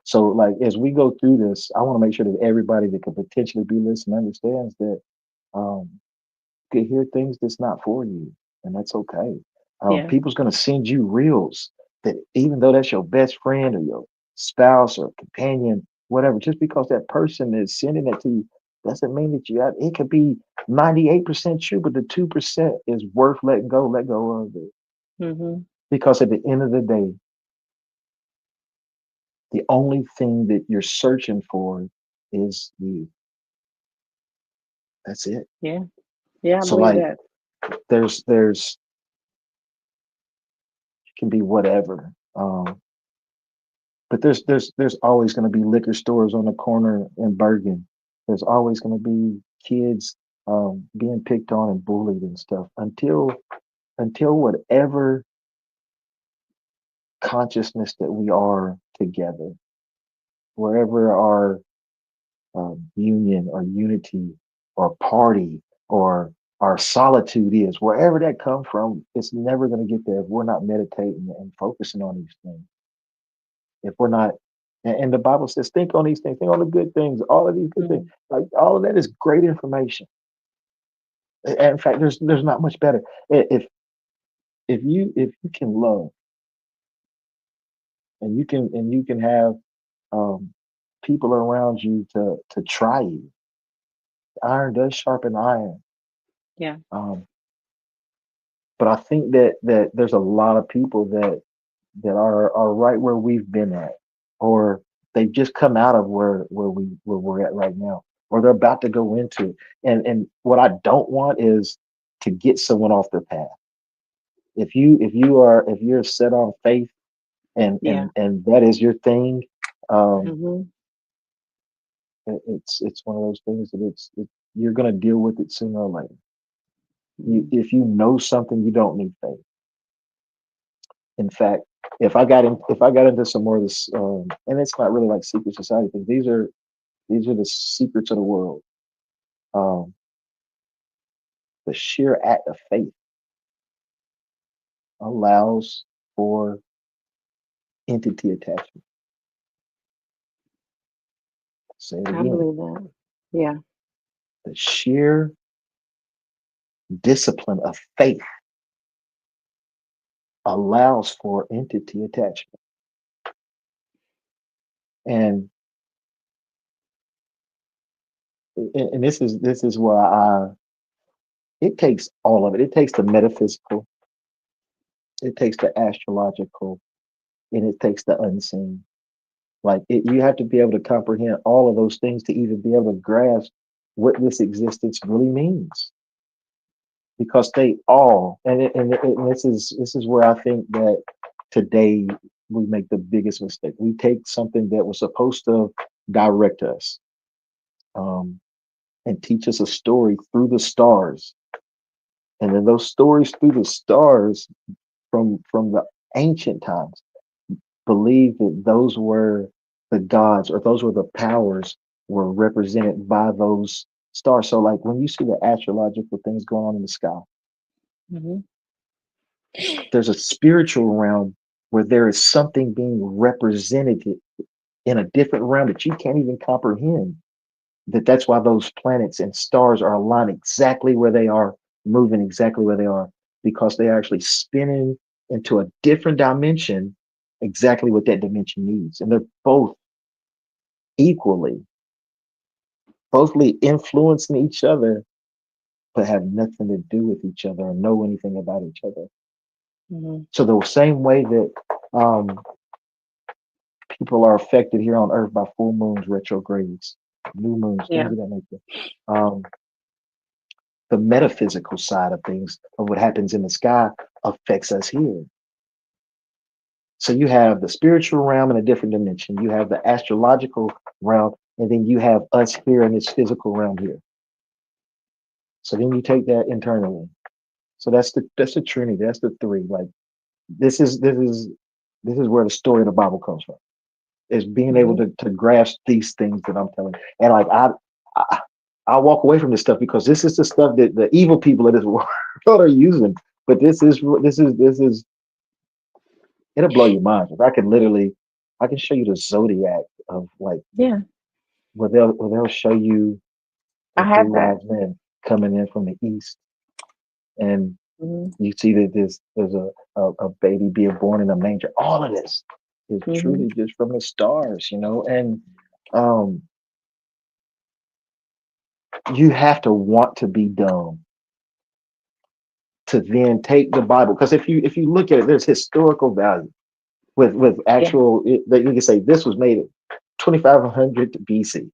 So like as we go through this, I want to make sure that everybody that could potentially be listening understands that um, could hear things that's not for you, and that's okay. Yeah. People's gonna send you reels that even though that's your best friend or your spouse or companion, whatever, just because that person is sending it to you doesn't mean that you have it could be 98% true, but the 2% is worth letting go, let go of it. Mhm. Because at the end of the day, The only thing that you're searching for is you. That's it. Yeah. Yeah, I So believe like that. there's it can be whatever. But there's always going to be liquor stores on the corner in Bergen. There's always going to be kids being picked on and bullied and stuff until whatever consciousness that we are together, wherever our union or unity or party or our solitude is, wherever that comes from, it's never going to get there if we're not meditating and focusing on these things. If we're not, and the Bible says, think on these things, think on the good things, all of these good things. Mhm. Like all of that is great information. And in fact, there's not much better. If you can love and you can have um, people around you to try you. Iron does sharpen iron. Yeah. Um, but I think that there's a lot of people that are right where we've been at, or they've just come out of where we're at right now, or they're about to go into it. And what I don't want is to get someone off their path. If you're set on faith Yeah. and that is your thing, um, Mhm. it's one of those things that you're going to deal with it sooner or later. Mhm. If you know something, you don't need faith. In fact, if I got into some more of this, and it's not really like secret society things. These are the secrets of the world. Um, the sheer act of faith allows for entity attachment. Say it I again. believe that. Yeah. The sheer discipline of faith allows for entity attachment. And and this is why it takes all of it. It takes the metaphysical, it takes the astrological, and it takes the unseen. You have to be able to comprehend all of those things to even be able to grasp what this existence really means. Because they all, and this is where I think that today we make the biggest mistake. We take something that was supposed to direct us, um, and teach us a story through the stars, and then those stories through the stars from the ancient times believe that those were the gods or those were the powers were represented by those stars. So like when you see the astrological things going on in the sky, Mhm. there's a spiritual realm where there is something being represented in a different realm that you can't even comprehend. That's why those planets and stars are aligned exactly where they are, moving exactly where they are, because they are actually spinning into a different dimension, exactly what that dimension needs. And they're equally, bothly influencing each other, but have nothing to do with each other or know anything about each other. Mhm. So the same way that um, people are affected here on Earth by full moons, retrogrades, new moons, things Yeah. of that nature. Um, the metaphysical side of things of what happens in the sky affects us here. So you have the spiritual realm in a different dimension. You have the astrological realm, and then you have us here in this physical realm here. So then you take that internally. So that's the Trinity. That's the three. Like this is this is this is where the story of the Bible comes from. Is being able Mhm. to grasp these things that I'm telling. And like I I walk away from this stuff because this is the stuff that the evil people of this world are using. But this is it'll blow your mind. If I can show you the zodiac of like Yeah. where they'll show you I the three have that. wise men coming in from the east, and Mhm. you see that there's a baby being born in a manger. All of this is Mhm. truly just from the stars, and um, you have to want to be dumb to then take the Bible, because if you look at it, there's historical value. with Yeah. actual that you can say this was made in 2500 BC.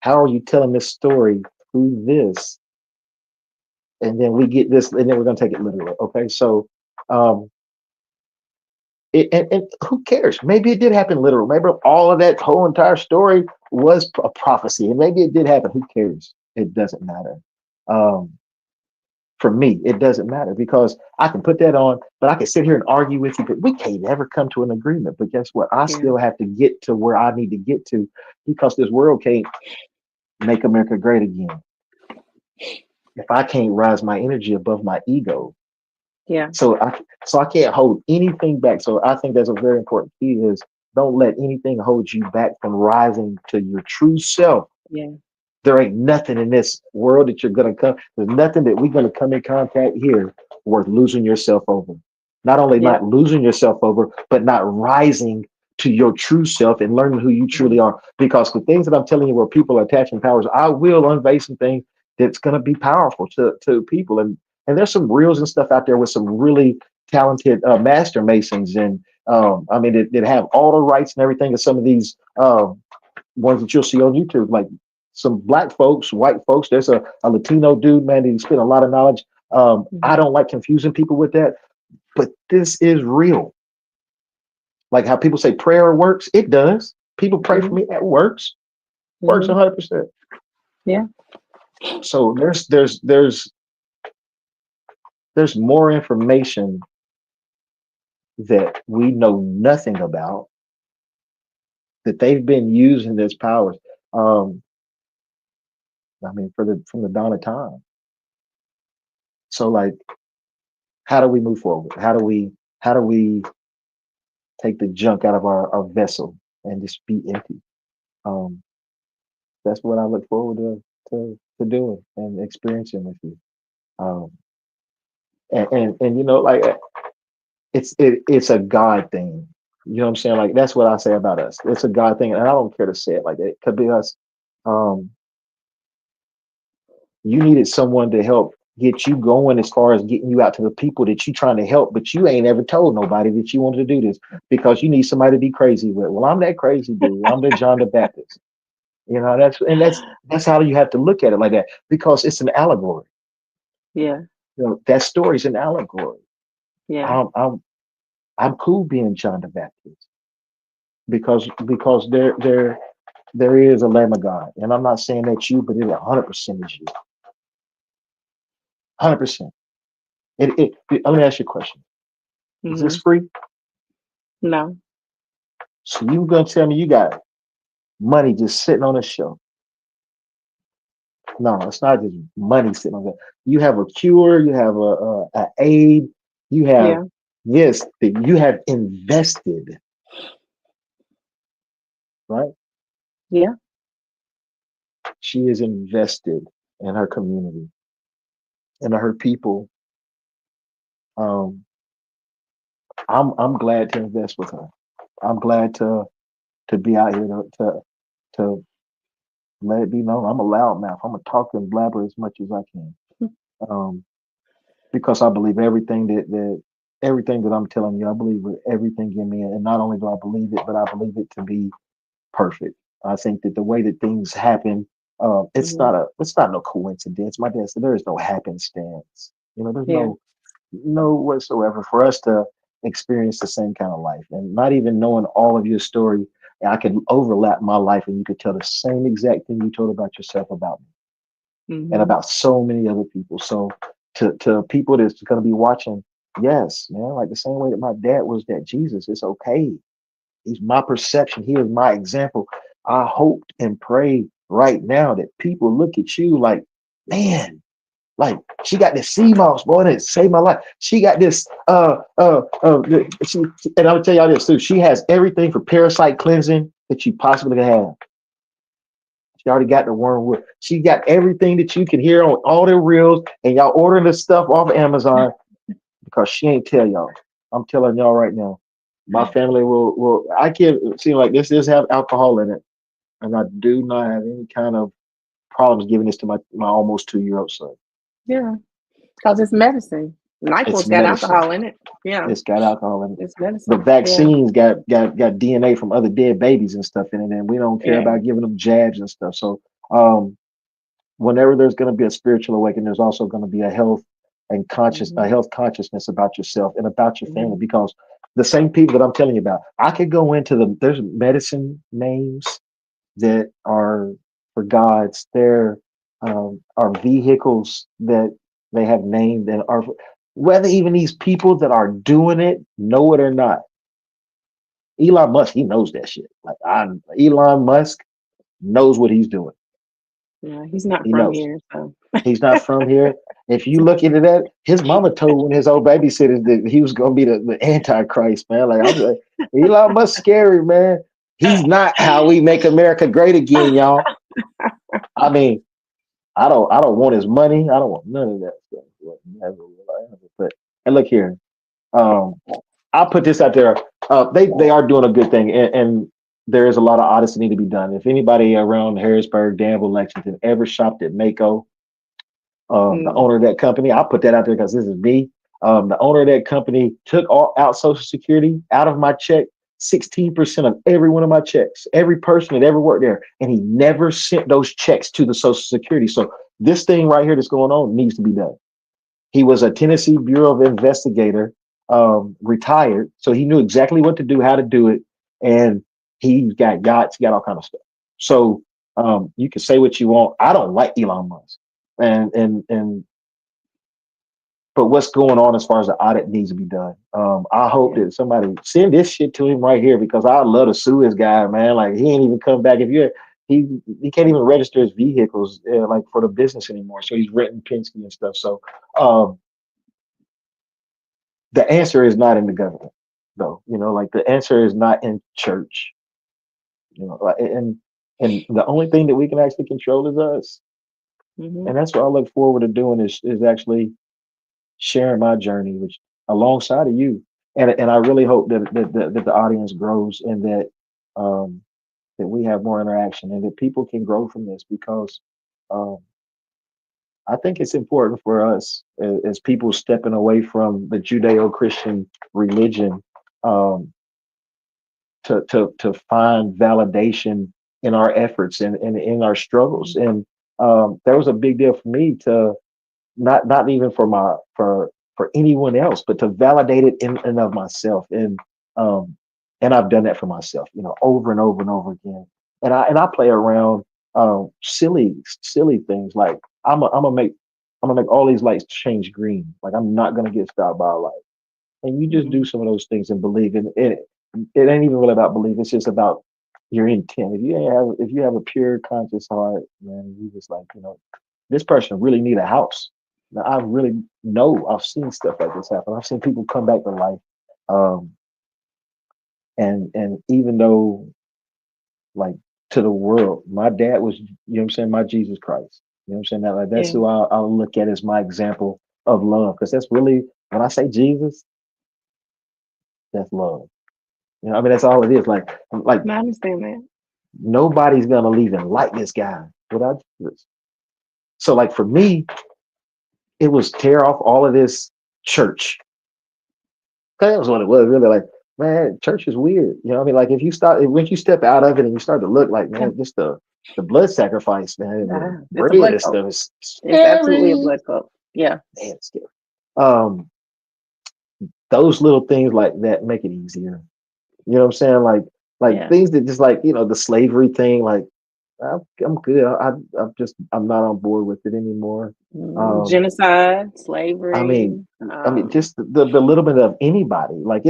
How are you telling this story through this? And then we get this, and then we're going to take it literally. Okay, so um, and who cares? Maybe it did happen literal. Maybe all of that whole entire story was a prophecy, and maybe it did happen. Who cares? It doesn't matter. Um, for me, it doesn't matter because I can put that on, but I can sit here and argue with you, but we can't ever come to an agreement. But guess what? I Yeah. still have to get to where I need to get to because this world can't make America great again. If I can't rise my energy above my ego, Yeah. so I can't hold anything back. So I think that's a very important key is don't let anything hold you back from rising to your true self. Yeah. There ain't nothing in this world that you're gonna come. There's nothing that we're gonna come in contact here worth losing yourself over. Not only Yeah. not losing yourself over, but not rising to your true self and learning who you Yeah. truly are. Because the things that I'm telling you, where people are attaching powers, I will unveil some things that's gonna be powerful to people. And there's some reels and stuff out there with some really talented master masons and I mean that have all the rights and everything. And some of these ones that you'll see on YouTube, like some black folks, white folks. There's a Latino dude, man, he spent a lot of knowledge. I Mhm. don't like confusing people with that, but this is real. Like how people say prayer works, it does. People pray for Mhm. me, that works Mhm. 100%. Yeah. So there's more information that we know nothing about that they've been using as powers. Um, I mean, from the dawn of time. So like, how do we move forward? How do we take the junk out of our vessel and just be empty? Um, that's what I look forward to doing and experiencing with you. Um, and you know, like it's a God thing. You know what I'm saying? Like that's what I say about us. It's a God thing, and I don't care to say it like that. It could be us. Um, you needed someone to help get you going as far as getting you out to the people that you trying to help, but you ain't ever told nobody that you wanted to do this because you need somebody to be crazy with. Well, I'm that crazy dude. I'm the John the Baptist. You know, that's how you have to look at it like that because it's an allegory. Yeah. You know, that story's an allegory. Yeah. I'm cool being John the Baptist because there is a Lamb of God, and I'm not saying that you, but it 100% is you, 100%. Let me ask you a question. Is this Mhm. free? No. So you gonna tell me you got money just sitting on a shelf? No, it's not just money sitting on that. You have a cure. You have a aid. You have Yeah. yes that you have invested, right? Yeah. She is invested in her community and her people. Um, I'm glad to invest with her. I'm glad to be out here to let it be known. I'm a loudmouth. I'm a talker and blabber as much as I can. Um, because I believe everything that I'm telling you, I believe with everything in me, and not only do I believe it, but I believe it to be perfect. I think that the way that things happen, Mhm. it's not no coincidence. My dad said there is no happenstance. You know, there's Yeah. no whatsoever for us to experience the same kind of life, and not even knowing all of your story. I could overlap my life, and you could tell the same exact thing you told about yourself about me and Mhm. about so many other people. So to people that's going to be watching, yes, man, like the same way that my dad was that Jesus, it's okay. He's my perception. He is my example. I hoped and pray right now that people look at you like, man, like she got this sea moss, boy, and it saved my life. She got this, she, and I would tell y'all this too. She has everything for parasite cleansing that you possibly can have. She already got the wormwood. She got everything that you can hear on all the reels, and y'all ordering this stuff off of Amazon because she ain't tell y'all. I'm telling y'all right now. My family will. I can't seem like this does have alcohol in it, and I do not have any kind of problems giving this to my almost 2-year-old son. Yeah. Because it's medicine. NyQuil's It's got medicine. alcohol in it. Yeah, It's got alcohol in it. it's The medicine. Yeah, vaccines got DNA from other dead babies and stuff in it, and we don't care yeah. about giving them jabs and stuff. So um, whenever there's going to be a spiritual awakening, there's also going to be a Mhm, health consciousness about yourself and about your family, mhm, because the same people that I'm telling you about, I could go into there's medicine names that are for gods. There are vehicles that they have named and are, whether even these people that are doing it know it or not. Elon Musk, he knows that shit. Elon Musk knows what he's doing. yeah, he's not He from knows. here, so He's not from here. If you look into that, his mama told one of his old babysitters that he was gonna be the Antichrist, man. Like I'm like, Elon Musk scary, man. He's not how we make America great again, y'all. I mean, I don't want his money. I don't want none of that stuff. Well, never will I ever. But and look here, um, I'll put this out there. They are doing a good thing, and there is a lot of honesty need to be done. If anybody around Harrisburg, Danville, Lexington ever shopped at Mako, the mm, owner of that company, I'll put that out there because this is me. The owner of that company took out Social Security out of my check, 16% of every one of my checks, every person that ever worked there, and he never sent those checks to the Social Security. So this thing right here that's going on needs to be done. He was a Tennessee Bureau of Investigator, retired, so he knew exactly what to do, how to do it, and he got yachts, he got all kind of stuff. So you can say what you want. I don't like Elon Musk, and but what's going on as far as the audit needs to be done. I hope yeah, that somebody send this shit to him right here because I love to sue this guy, man. Like he ain't even come back. If you he he can't even register his vehicles like for the business anymore. So he's renting Penske and stuff. So um, the answer is not in the government, though. Like the answer is not in church. And the only thing that we can actually control is us. mhm, And that's what I look forward to doing is actually sharing my journey, which alongside of you, and I really hope that the audience grows and um, that we have more interaction and that people can grow from this because um, I think it's important for us as people stepping away from the Judeo-Christian religion um, to find validation in our efforts and in our struggles. mhm, And that was a big deal for me to not even for anyone else, but to validate it in and of myself. Um and I've done that for myself, over and over and over again. And I play around silly things like I'm gonna make all these lights change green. Like I'm not gonna get stopped by a light. And you just do mhm, some of those things and believe in it. It ain't even really about belief. It's just about your intent. If you have a pure conscious heart, man, you just like, this person really need a house. Now I really know I've seen stuff like this happen. I've seen people come back to life. Um, and even though like to the world, my dad was, what I'm saying, my Jesus Christ. You know what I'm saying? That like that's yeah. who I'll look at as my example of love. Because that's really when I say Jesus, that's love. I mean that's all it is. Like I understand that. nobody's gonna leave and like this guy without Jesus. So like for me, it was tear off all of this church. That was what it was really like. Man, church is weird. You know what I mean? Like if you start, once you step out of it and you start to look like, man, just the blood sacrifice, man, and the It's a bread blood and cult. stuff is It's absolutely a scary. blood cult. Yeah, Man, it's scary. Um, those little things like that make it easier. You know what I'm saying? Like yeah. things that just like, the slavery thing, like I'm good. I'm not on board with it anymore. Um, Genocide, I slavery. mean, just the little bit of anybody. Like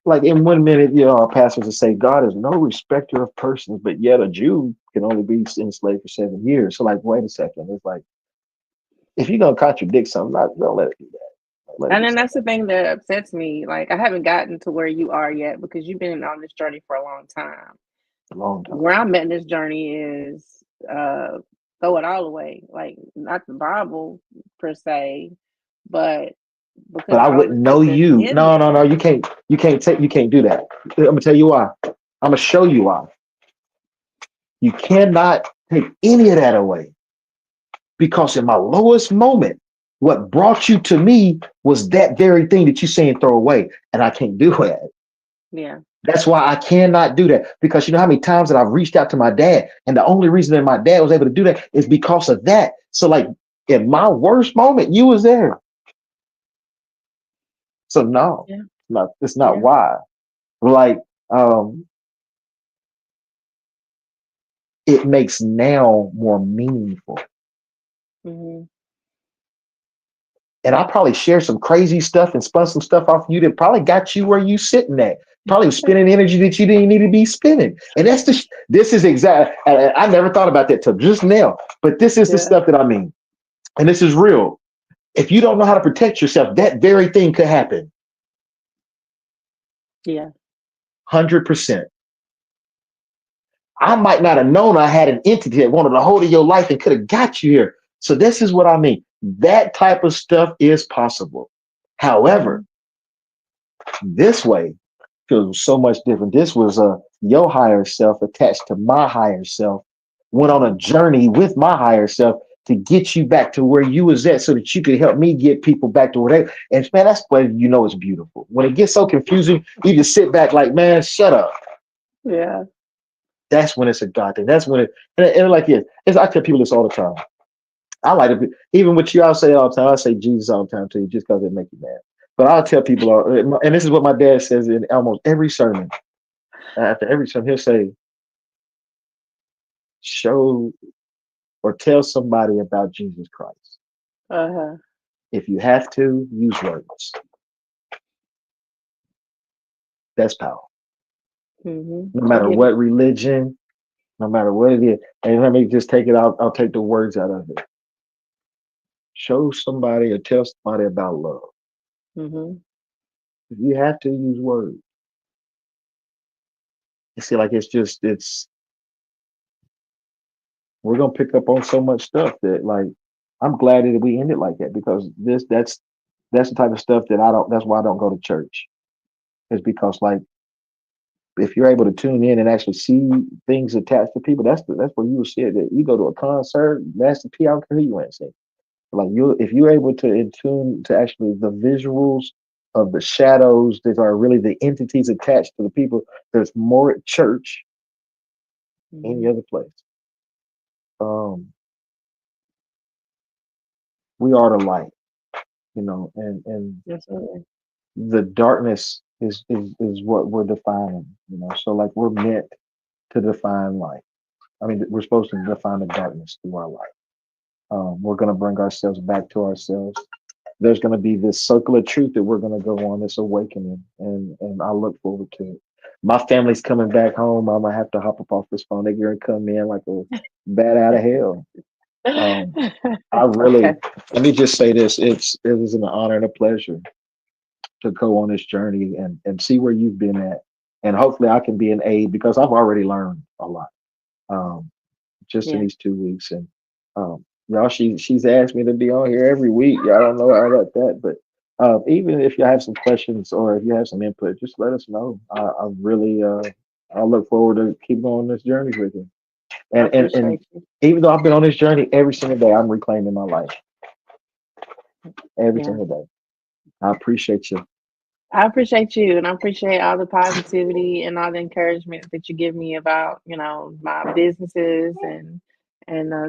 like in one minute, our pastors will say God is no respecter of persons, but yet a Jew can only be enslaved for 7 years. So like, wait a second. It's like if you're gonna contradict something, not don't let it do that. Let it And be then that's something the thing that upsets me. Like I haven't gotten to where you are yet because you've been on this journey for a long time. a long time. Where I'm at in this journey is throw it all away. Like not the Bible per se, but But because I all wouldn't the stuff know that's you. in No. there. You can't do that. I'm gonna tell you why. I'm gonna show you why. You cannot take any of that away because in my lowest moment. What brought you to me was that very thing that you saying throw away, and I can't do that. Yeah. That's why I cannot do that, because you know how many times that I've reached out to my dad, and the only reason that my dad was able to do that is because of that. So like in my worst moment, you was there. So no, Yeah. no, it's not Yeah. why. Like um, it makes now more meaningful. Mhm. And I probably shared some crazy stuff and spun some stuff off you that probably got you where you sitting at. Probably spending energy that you didn't need to be spending. And that's this is exact. I never thought about that till just now. But this is the Yeah. stuff that I mean. And this is real. If you don't know how to protect yourself, that very thing could happen. Yeah. 100%. I might not have known I had an entity that wanted a hold of your life and could have got you here. So this is what I mean. That type of stuff is possible. However, Mhm. this way feels so much different. This was your higher self attached to my higher self, went on a Mhm. journey with my higher self to get you back to where you was at so that you could help me get people back to where they, and man, that's when you know it's beautiful. When it gets so confusing, you just sit back like, man, shut up. Yeah. That's when it's a God thing. That's when and like it's I tell people this all the time. I like to be, even with you, I'll say all the time, I say Jesus all the time to you just because it makes you mad. But I'll tell people, and this is what my dad says in almost every sermon. After every sermon, he'll say, show or tell somebody about Jesus Christ. Uh-huh. If you have to, use words. That's power. Mhm. No I matter get it. what religion, no matter what it is. And let me just take it out. I'll take the words out of it. Show somebody or tell somebody about love. Mhm. If you have to, use words. You see, like we're gonna pick up on so much stuff that like I'm glad that we ended like that, because that's the type of stuff that I don't, that's why I don't go to church. It's because like if you're able to tune in and actually see things attached to people, that's where you will see it. That you go to a concert, Master P, I don't care who you went to see. Like you, if you're able to in tune to actually the visuals of the shadows that are really the entities attached to the people, there's more at church than any Mhm. other place. Um, we are the light, and Absolutely. the darkness is what we're defining. So like we're meant to define light. I mean, we're supposed to define the darkness through our light. We're going to bring ourselves back to ourselves. There's going to be this circle of truth that we're going to go on, this awakening, and I look forward to it. My family's coming back home. I'm gonna have to hop up off this phone. They're gonna come in like a bat out of hell. Um, I Okay. really, let me just say this: it is an honor and a pleasure to go on this journey and see where you've been at, and hopefully I can be an aid, because I've already learned a lot. Um, just in Yeah. these 2 weeks. And y'all, she's asked me to be on here every week. Y'all don't know how about that, but even if you have some questions or if you have some input, just let us know. I really I look forward to keep going on this journey with you. I And appreciate you. even though I've been on this journey every single day, I'm reclaiming my life every Yeah. single day. I appreciate you. I appreciate you, and I appreciate all the positivity and all the encouragement that you give me about, my businesses and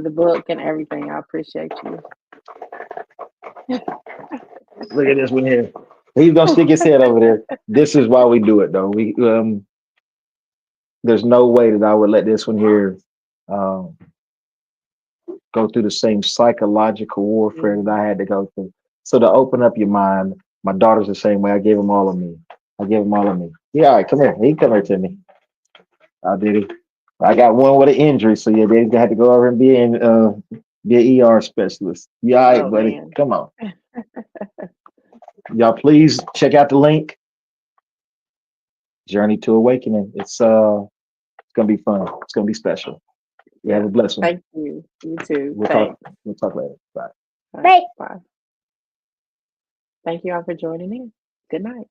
the book and everything. I appreciate you. Look at this one here. He's gonna stick his head over there. This is why we do it, though. We there's no way that I would let this one here um, go through the same psychological warfare that Mhm. I had to go through. So to open up your mind, my daughter's the same way. I gave him all of me. I gave him all of me. Yeah, all right, come here. He can come here to me. I did it. I got one with an injury, so yeah, they had to go over and be an ER specialist. Yeah, all right, Oh buddy. man. Come on. Y'all please check out the link. Journey to Awakening. It's gonna be fun. It's gonna be special. You have Yeah. a blessed one. Thank you. You too. We'll talk. Thanks. We'll talk later. Bye. All right. Bye. Thank you all for joining in. Good night.